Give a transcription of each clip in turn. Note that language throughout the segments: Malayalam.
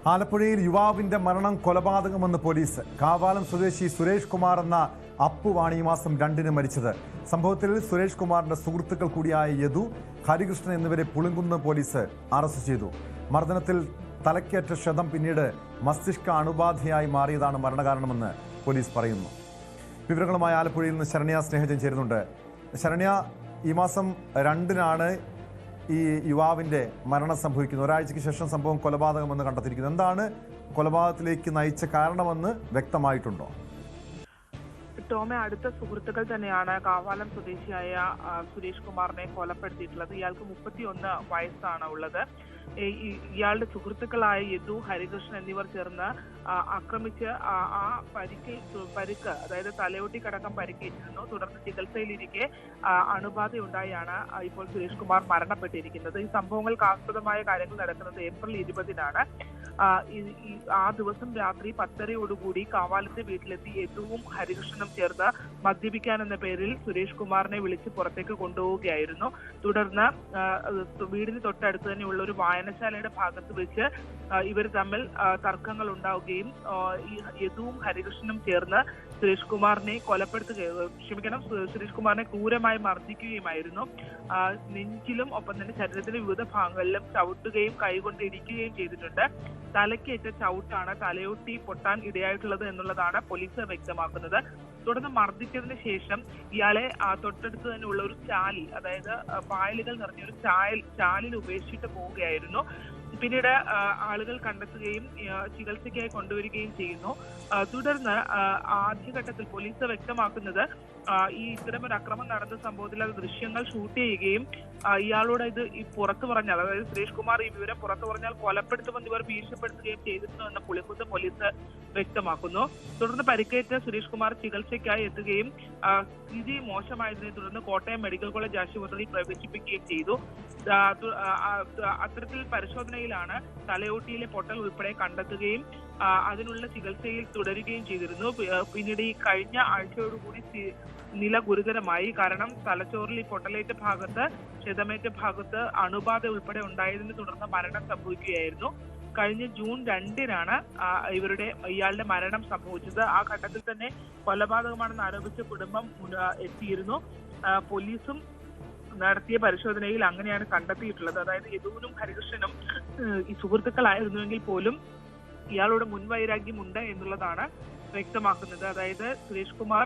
ആലപ്പുഴയിൽ യുവാവിന്റെ മരണം കൊലപാതകമെന്ന് പോലീസ്. കാവാലം സ്വദേശി സുരേഷ് കുമാർ എന്ന അപ്പുവാണ് ഈ മാസം 2-ന് മരിച്ചത്. സംഭവത്തിൽ സുരേഷ് കുമാറിന്റെ സുഹൃത്തുക്കൾ കൂടിയായ യദു, ഹരികൃഷ്ണൻ എന്നിവരെ പുളിങ്കുന്ന് പോലീസ് അറസ്റ്റ് ചെയ്തു. മർദ്ദനത്തിൽ തലക്കേറ്റ ക്ഷതം പിന്നീട് മസ്തിഷ്ക അണുബാധയായി മാറിയതാണ് മരണകാരണമെന്ന് പോലീസ് പറയുന്നു. വിവരങ്ങളുമായി ആലപ്പുഴയിൽ നിന്ന് ശരണ്യ സ്നേഹജൻ ചേരുന്നുണ്ട്. ശരണ്യ, ഈ മാസം 2-നാണ് ഈ യുവാവിന്റെ മരണം സംഭവിക്കുന്നത്. ഒരാഴ്ചയ്ക്ക് ശേഷം സംഭവം കൊലപാതകമെന്ന് കണ്ടെത്തിയിരിക്കുന്നു. എന്താണ് കൊലപാതകത്തിലേക്ക് നയിച്ച കാരണമെന്ന് വ്യക്തമായിട്ടുണ്ടോ? ടോമെ, അടുത്ത സുഹൃത്തുക്കൾ തന്നെയാണ് കാവാലം സ്വദേശിയായ സുരേഷ് കുമാറിനെ കൊലപ്പെടുത്തിയിട്ടുള്ളത്. ഇയാൾക്ക് 31 വയസ്സാണ് ഉള്ളത്. ഇയാളുടെ സുഹൃത്തുക്കളായ യദു, ഹരികൃഷ്ണൻ എന്നിവർ ചേർന്ന് ആക്രമിച്ച് ആ പരിക്ക്, അതായത് തലയോട്ടിക്കടക്കം പരിക്കേറ്റിരുന്നു. തുടർന്ന് ചികിത്സയിലിരിക്കെ അണുബാധയുണ്ടായാണ് ഇപ്പോൾ സുരേഷ് കുമാർ മരണപ്പെട്ടിരിക്കുന്നത്. ഈ സംഭവങ്ങൾക്ക് ആസ്പദമായ കാര്യങ്ങൾ നടക്കുന്നത് ഏപ്രിൽ 20-നാണ്. ആ ദിവസം രാത്രി 10:30 കാവാലത്തെ വീട്ടിലെത്തി യദുവും ഹരികൃഷ്ണനും ചേർന്ന് മദ്യപിക്കാൻ എന്ന പേരിൽ സുരേഷ് കുമാറിനെ വിളിച്ച് പുറത്തേക്ക് കൊണ്ടുപോവുകയായിരുന്നു. തുടർന്ന് വീടിന് തൊട്ടടുത്ത് തന്നെയുള്ള ഒരു വായനശാലയുടെ ഭാഗത്ത് വെച്ച് ഇവർ തമ്മിൽ തർക്കങ്ങൾ ഉണ്ടാവുകയും യദുവും ഹരികൃഷ്ണനും ചേർന്ന് സുരേഷ് കുമാറിനെ സുരേഷ് കുമാറിനെ ക്രൂരമായി മർദ്ദിക്കുകയുമായിരുന്നു. നെഞ്ചിലും ഒപ്പം തന്നെ ശരീരത്തിന്റെ വിവിധ ഭാഗങ്ങളിലും ചവിട്ടുകയും കൈകൊണ്ട് ഇടിക്കുകയും ചെയ്തിട്ടുണ്ട്. തലക്കേറ്റ ചവിട്ടാണ് തലയൊട്ടി പൊട്ടാൻ ഇടയായിട്ടുള്ളത് എന്നുള്ളതാണ് പോലീസ് വ്യക്തമാക്കുന്നത്. തുടർന്ന് മർദ്ദിച്ചതിന് ശേഷം ഇയാളെ തൊട്ടടുത്ത് തന്നെ ഉള്ള ഒരു ചാലിൽ, അതായത് പായലുകൾ നിറഞ്ഞൊരു ചാലിൽ ഉപേക്ഷിച്ചിട്ട് പോവുകയായിരുന്നു. പിന്നീട് ആളുകൾ കണ്ടെത്തുകയും ചികിത്സയ്ക്കായി കൊണ്ടുവരികയും ചെയ്യുന്നു. തുടർന്ന് ആദ്യഘട്ടത്തിൽ പോലീസ് വ്യക്തമാക്കുന്നത് ഇത്തരമൊരു അക്രമം നടന്ന സംഭവത്തിൽ അത് ദൃശ്യങ്ങൾ ഷൂട്ട് ചെയ്യുകയും ഇയാളോട് ഇത് പുറത്തു പറഞ്ഞാൽ, അതായത് സുരേഷ് കുമാർ ഈ വിവരം പുറത്തു പറഞ്ഞാൽ കൊലപ്പെടുത്തുമെന്ന് ഇവർ ഭീഷണിപ്പെടുത്തുകയും ചെയ്തിരുന്നു എന്ന് പുളിങ്കുന്ന് പോലീസ് വ്യക്തമാക്കുന്നു. തുടർന്ന് പരിക്കേറ്റ സുരേഷ് കുമാർ ചികിത്സയ്ക്കായി എത്തുകയും സ്ഥിതി മോശമായതിനെ തുടർന്ന് കോട്ടയം മെഡിക്കൽ കോളേജ് ആശുപത്രിയിൽ പ്രവേശിപ്പിക്കുകയും ചെയ്തു. അത്തരത്തിൽ പരിശോധനയിലാണ് തലയോട്ടിയിലെ പൊട്ടൽ ഉൾപ്പെടെ കണ്ടെത്തുകയും അതിനുള്ള ചികിത്സയിൽ തുടരുകയും ചെയ്തിരുന്നു. പിന്നീട് ഈ കഴിഞ്ഞ ആഴ്ചയോടുകൂടി നില ഗുരുതരമായി. കാരണം തലച്ചോറിൽ ഈ പൊട്ടലേറ്റ ഭാഗത്ത്, ക്ഷതമേറ്റ ഭാഗത്ത് അണുബാധ ഉൾപ്പെടെ ഉണ്ടായതിനെ തുടർന്ന് മരണം സംഭവിക്കുകയായിരുന്നു. കഴിഞ്ഞ ജൂൺ 2-നാണ് ഇയാളുടെ മരണം സംഭവിച്ചത്. ആ ഘട്ടത്തിൽ തന്നെ കൊലപാതകമാണെന്ന് ആരോപിച്ച് കുടുംബം എത്തിയിരുന്നു. പോലീസും നടത്തിയ പരിശോധനയിൽ അങ്ങനെയാണ് കണ്ടെത്തിയിട്ടുള്ളത്. അതായത് യദുവിനും ഹരികൃഷ്ണനും ഈ സുഹൃത്തുക്കളായിരുന്നുവെങ്കിൽ പോലും ഇയാളുടെ മുൻവൈരാഗ്യമുണ്ട് എന്നുള്ളതാണ് വ്യക്തമാക്കുന്നത്. അതായത് സുരേഷ് കുമാർ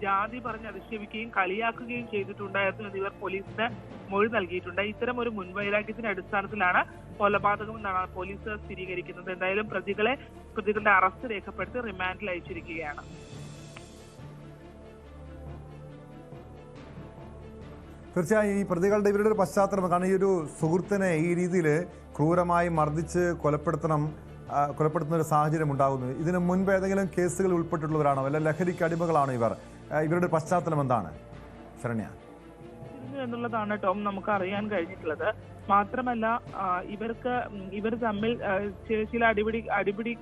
ജാതി പറഞ്ഞ് അധിക്ഷേപിക്കുകയും കളിയാക്കുകയും ചെയ്തിട്ടുണ്ടായിരുന്നു എന്ന് ഇവർ പോലീസിന് മൊഴി നൽകിയിട്ടുണ്ട്. ഇത്തരം ഒരു മുൻവൈരാഗ്യത്തിന്റെ അടിസ്ഥാനത്തിലാണ് കൊലപാതകം എന്നാണ് പോലീസ് സ്ഥിരീകരിക്കുന്നത്. എന്തായാലും പ്രതികളുടെ അറസ്റ്റ് രേഖപ്പെടുത്തി റിമാൻഡിൽ അയച്ചിരിക്കുകയാണ്. തീർച്ചയായും ഈ പ്രതികളുടെ ഇവരുടെ ഒരു പശ്ചാത്തലം, കാരണം ഈ ഒരു സുഹൃത്തിനെ ഈ രീതിയിൽ ക്രൂരമായി മർദ്ദിച്ച് കൊലപ്പെടുത്തുന്ന ഒരു സാഹചര്യം ഉണ്ടാകുന്നു. ഇതിന് മുൻപ് ഏതെങ്കിലും കേസുകൾ ഉൾപ്പെട്ടിട്ടുള്ളവരാണോ, അല്ല ലഹരിക്ക് അടിമകളാണോ ഇവരുടെ പശ്ചാത്തലം എന്താണ് ശരണ്യ? എന്നുള്ളതാണ് ടോം നമുക്ക് അറിയാൻ കഴിഞ്ഞിട്ടുള്ളത്. മാത്രമല്ല ഇവർ തമ്മിൽ ചില അടിപിടി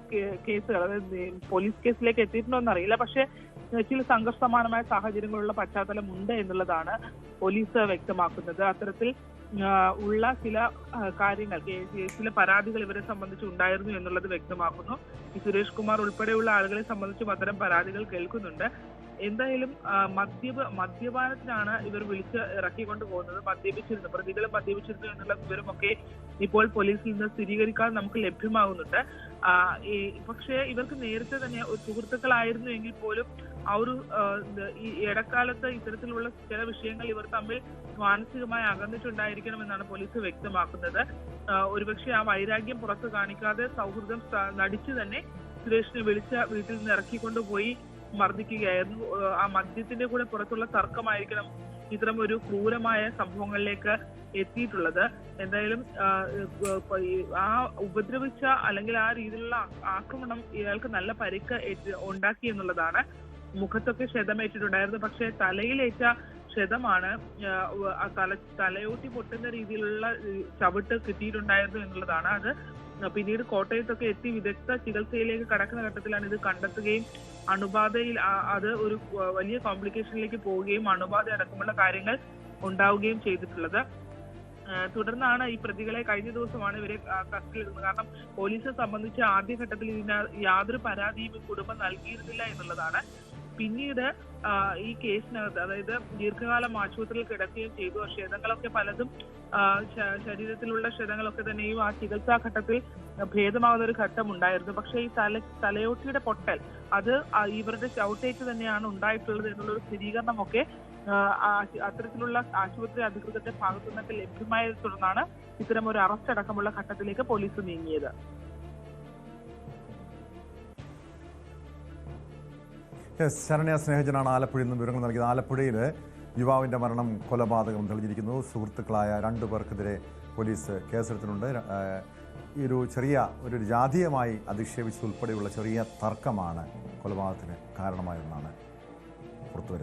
കേസുകൾ, അതായത് പോലീസ് കേസിലേക്ക് എത്തിയിട്ടുണ്ടോ എന്നറിയില്ല, പക്ഷെ ചില സംഘർഷസമാനമായ സാഹചര്യങ്ങളുള്ള പശ്ചാത്തലം ഉണ്ട് എന്നുള്ളതാണ് പോലീസ് വ്യക്തമാക്കുന്നത്. അത്തരത്തിൽ ഉള്ള ചില കാര്യങ്ങൾ, ചില പരാതികൾ ഇവരെ സംബന്ധിച്ച് ഉണ്ടായിരുന്നു എന്നുള്ളത് വ്യക്തമാക്കുന്നു. ഈ സുരേഷ് കുമാർ ഉൾപ്പെടെയുള്ള ആളുകളെ സംബന്ധിച്ചും അത്തരം പരാതികൾ കേൾക്കുന്നുണ്ട്. എന്തായാലും മദ്യപാനത്തിനാണ് ഇവർ വിളിച്ച് ഇറക്കിക്കൊണ്ട് പോകുന്നത്. പ്രതികൾ മദ്യപിച്ചിരുന്നു എന്നുള്ള വിവരമൊക്കെ ഇപ്പോൾ പോലീസിൽ നിന്ന് സ്ഥിരീകരിക്കാൻ നമുക്ക് ലഭ്യമാകുന്നുണ്ട്. പക്ഷേ ഇവർക്ക് നേരത്തെ തന്നെ സുഹൃത്തുക്കളായിരുന്നു എങ്കിൽ പോലും ആ ഒരു ഈ ഇടക്കാലത്ത് ഇത്തരത്തിലുള്ള ചില വിഷയങ്ങൾ ഇവർ തമ്മിൽ മാനസികമായി അകന്നിട്ടുണ്ടായിരിക്കണമെന്നാണ് പോലീസ് വ്യക്തമാക്കുന്നത്. ഒരുപക്ഷെ ആ വൈരാഗ്യം പുറത്തു കാണിക്കാതെ സൗഹൃദം നടിച്ചു തന്നെ സുരേഷിനെ വിളിച്ച് വീട്ടിൽ നിന്ന് ഇറക്കിക്കൊണ്ടുപോയി മർദ്ദിക്കുകയായിരുന്നു. ആ മദ്യത്തിന്റെ കൂടെ പുറത്തുള്ള തർക്കമായിരിക്കണം ഇത്തരം ഒരു ക്രൂരമായ സംഭവങ്ങളിലേക്ക് എത്തിയിട്ടുള്ളത്. എന്തായാലും ആ ഉപദ്രവിച്ച അല്ലെങ്കിൽ ആ രീതിയിലുള്ള ആക്രമണം ഇയാൾക്ക് നല്ല പരിക്ക് ഉണ്ടാക്കി എന്നുള്ളതാണ്. മുഖത്തൊക്കെ ക്ഷതമേറ്റിട്ടുണ്ടായിരുന്നു, പക്ഷെ തലയിലേറ്റ ക്ഷതമാണ് തലയോട്ടി പൊട്ടുന്ന രീതിയിലുള്ള ചവിട്ട് കിട്ടിയിട്ടുണ്ടായിരുന്നു എന്നുള്ളതാണ്. അത് പിന്നീട് കോട്ടയത്തൊക്കെ എത്തി വിദഗ്ധ ചികിത്സയിലേക്ക് കടക്കുന്ന ഘട്ടത്തിലാണ് ഇത് കണ്ടെത്തുകയും അണുബാധയിൽ അത് ഒരു വലിയ കോംപ്ലിക്കേഷനിലേക്ക് പോവുകയും അണുബാധ അടക്കമുള്ള കാര്യങ്ങൾ ഉണ്ടാവുകയും ചെയ്തിട്ടുള്ളത്. തുടർന്നാണ് ഈ പ്രതികളെ കഴിഞ്ഞ ദിവസമാണ് ഇവരെ കസ്റ്റഡിയിലെടുക്കുന്നത്. കാരണം പോലീസിനെ സംബന്ധിച്ച് ആദ്യഘട്ടത്തിൽ ഇതിന് യാതൊരു പരാതിയും ഈ കുടുംബം നൽകിയിരുന്നില്ല എന്നുള്ളതാണ്. പിന്നീട് ഈ കേസിനകത്ത്, അതായത് ദീർഘകാലം ആശുപത്രിയിൽ കിടക്കുകയും ചെയ്തു. ക്ഷതങ്ങളൊക്കെ പലതും ശരീരത്തിലുള്ള ക്ഷതങ്ങളൊക്കെ തന്നെയും ആ ചികിത്സാ ഘട്ടത്തിൽ ഭേദമാകുന്ന ഒരു ഘട്ടം ഉണ്ടായിരുന്നു. പക്ഷേ ഈ തലയോട്ടിയുടെ പൊട്ടൽ അത് ഇവരുടെ ചവിട്ടേറ്റ് തന്നെയാണ് ഉണ്ടായിട്ടുള്ളത് എന്നുള്ളൊരു സ്ഥിരീകരണമൊക്കെ അത്തരത്തിലുള്ള ആശുപത്രി അധികൃതരുടെ ഭാഗത്തു നിന്നൊക്കെ ലഭ്യമായതിനെ തുടർന്നാണ് ഇത്തരം ഒരു അറസ്റ്റ് അടക്കമുള്ള ഘട്ടത്തിലേക്ക് പോലീസ് നീങ്ങിയത്. ശരണ്യ സ്നേഹജനാണ് ആലപ്പുഴയിൽ നിന്ന് വിവരങ്ങൾ നൽകിയത്. ആലപ്പുഴയിൽ യുവാവിൻ്റെ മരണം കൊലപാതകം തെളിഞ്ഞിരിക്കുന്നു. സുഹൃത്തുക്കളായ 2 പേർക്കെതിരെ പോലീസ് കേസെടുത്തിട്ടുണ്ട്. ഈ ഒരു ജാതീയമായി അധിക്ഷേപിച്ചതുൾപ്പെടെയുള്ള ചെറിയ തർക്കമാണ് കൊലപാതകത്തിന് കാരണമായതെന്നാണ് പുറത്തുവരുന്നത്.